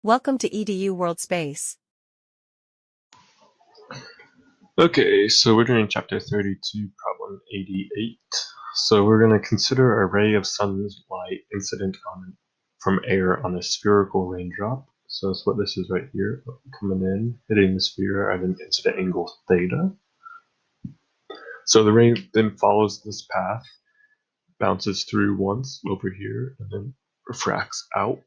Welcome to EDU World Space. Okay, so we're doing chapter 32, problem 88. So we're going to consider a ray of sunlight incident from air on a spherical raindrop. So that's what this is right here, coming in, hitting the sphere at an incident angle theta. So the ray then follows this path, bounces through once over here, and then refracts out,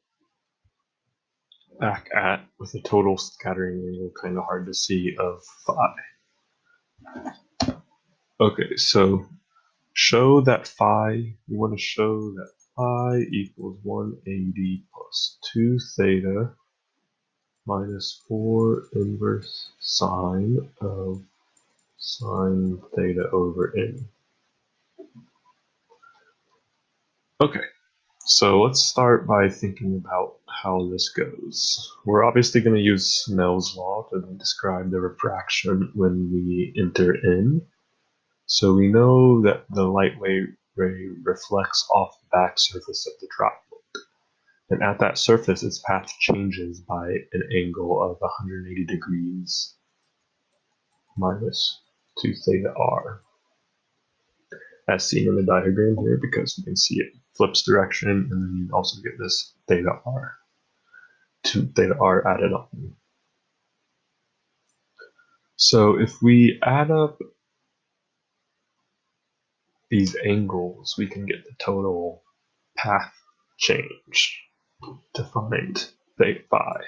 back at, with a total scattering angle, kind of hard to see, of phi. Okay, so show that phi, we want to show that phi equals 180 plus 2 theta minus 4 inverse sine of sine theta over n. Okay, so let's start by thinking about how this goes. We're obviously going to use Snell's law to describe the refraction when we enter in. So we know that the light wave ray reflects off the back surface of the droplet. And at that surface, its path changes by an angle of 180 degrees minus 2 theta r, as seen in the diagram here, because you can see it flips direction, and then you also get this theta r, 2 theta r added on. So if we add up these angles, we can get the total path change to find theta phi.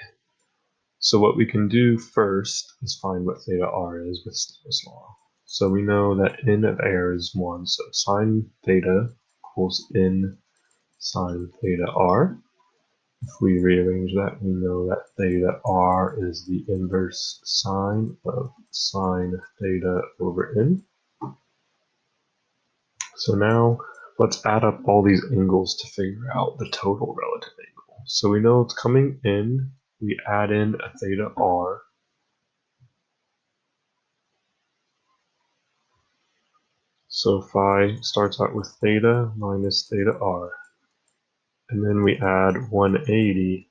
So what we can do first is find what theta r is with Snell's law. So we know that n of air is 1, so sine theta equals n sine theta r. If we rearrange that, we know that theta r is the inverse sine of sine theta over n. So now let's add up all these angles to figure out the total relative angle. So we know it's coming in, we add in a theta r. So phi starts out with theta minus theta r. And then we add 180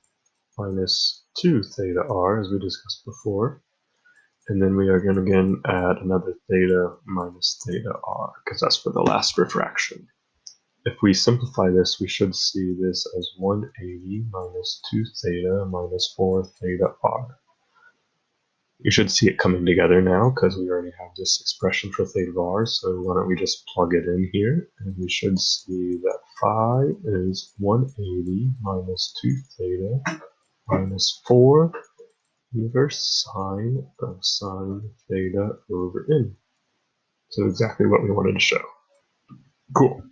minus 2 theta r, as we discussed before. And then we are going to again add another theta minus theta r, because that's for the last refraction. If we simplify this, we should see this as 180 minus 2 theta minus 4 theta r. You should see it coming together now because we already have this expression for theta r, so why don't we just plug it in here, and we should see that phi is 180 minus 2 theta minus 4 inverse sine of sine theta over n. So exactly what we wanted to show. Cool.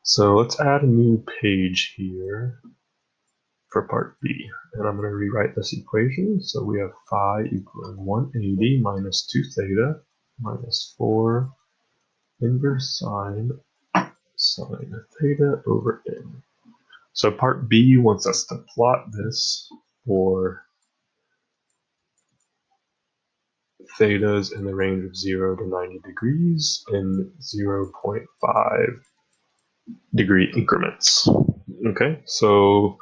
So let's add a new page here for part B. And I'm going to rewrite this equation. So we have phi equaling 180 minus 2 theta minus 4 inverse sine theta over n. So part B wants us to plot this for thetas in the range of 0 to 90 degrees in 0.5 degree increments. Okay, so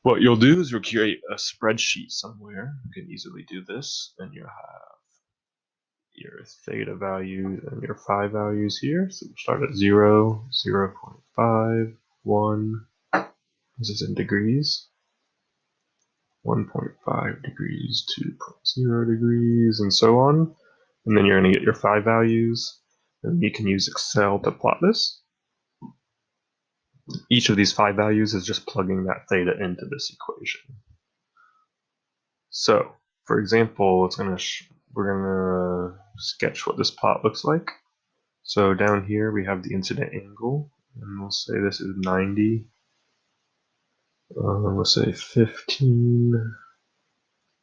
what you'll do is you'll create a spreadsheet somewhere. You can easily do this, and you'll have your theta values and your phi values here. So we'll start at 0, 0.5, 1, this is in degrees, 1.5 degrees, 2.0 degrees, and so on. And then you're going to get your phi values, and you can use Excel to plot this. Each of these phi values is just plugging that theta into this equation. So, for example, we're gonna sketch what this plot looks like. So down here we have the incident angle, and we'll say this is 90. We'll say 15,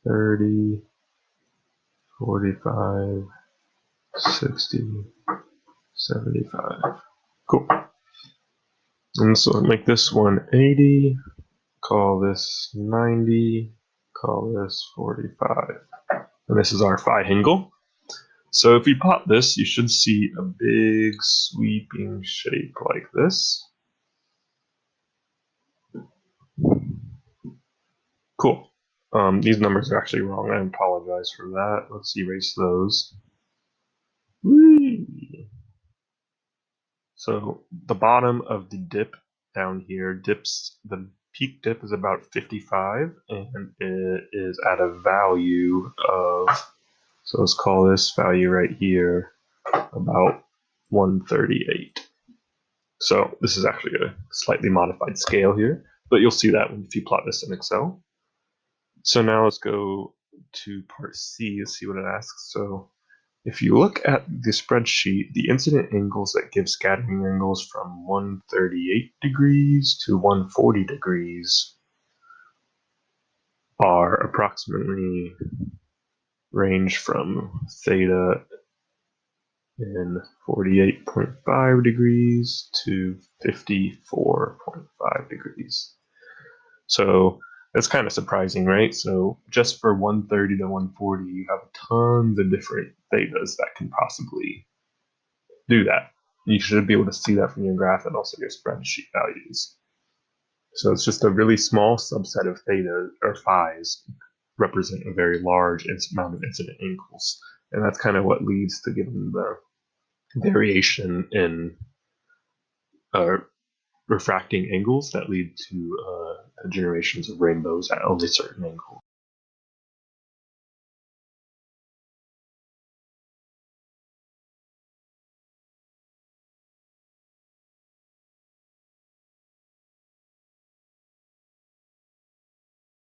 30, 45, 60, 75. Cool. And so make this one 80, call this 90, call this 45. And this is our phi angle. So if we plot this, you should see a big sweeping shape like this. Cool. These numbers are actually wrong. I apologize for that. Let's erase those. Whee! So the bottom of the dip down here the peak dip is about 55, and it is at a value of, so let's call this value right here about 138. So this is actually a slightly modified scale here, but you'll see that if you plot this in Excel. So now let's go to part C to see what it asks. So if you look at the spreadsheet, the incident angles that give scattering angles from 138 degrees to 140 degrees are approximately range from theta in 48.5 degrees to 54.5 degrees. So that's kind of surprising, right? So just for 130 to 140, you have tons of different thetas that can possibly do that. You should be able to see that from your graph and also your spreadsheet values. So it's just a really small subset of theta or phi's represent a very large amount of incident angles. And that's kind of what leads to giving the variation in refracting angles that lead to generations of rainbows at only certain angles.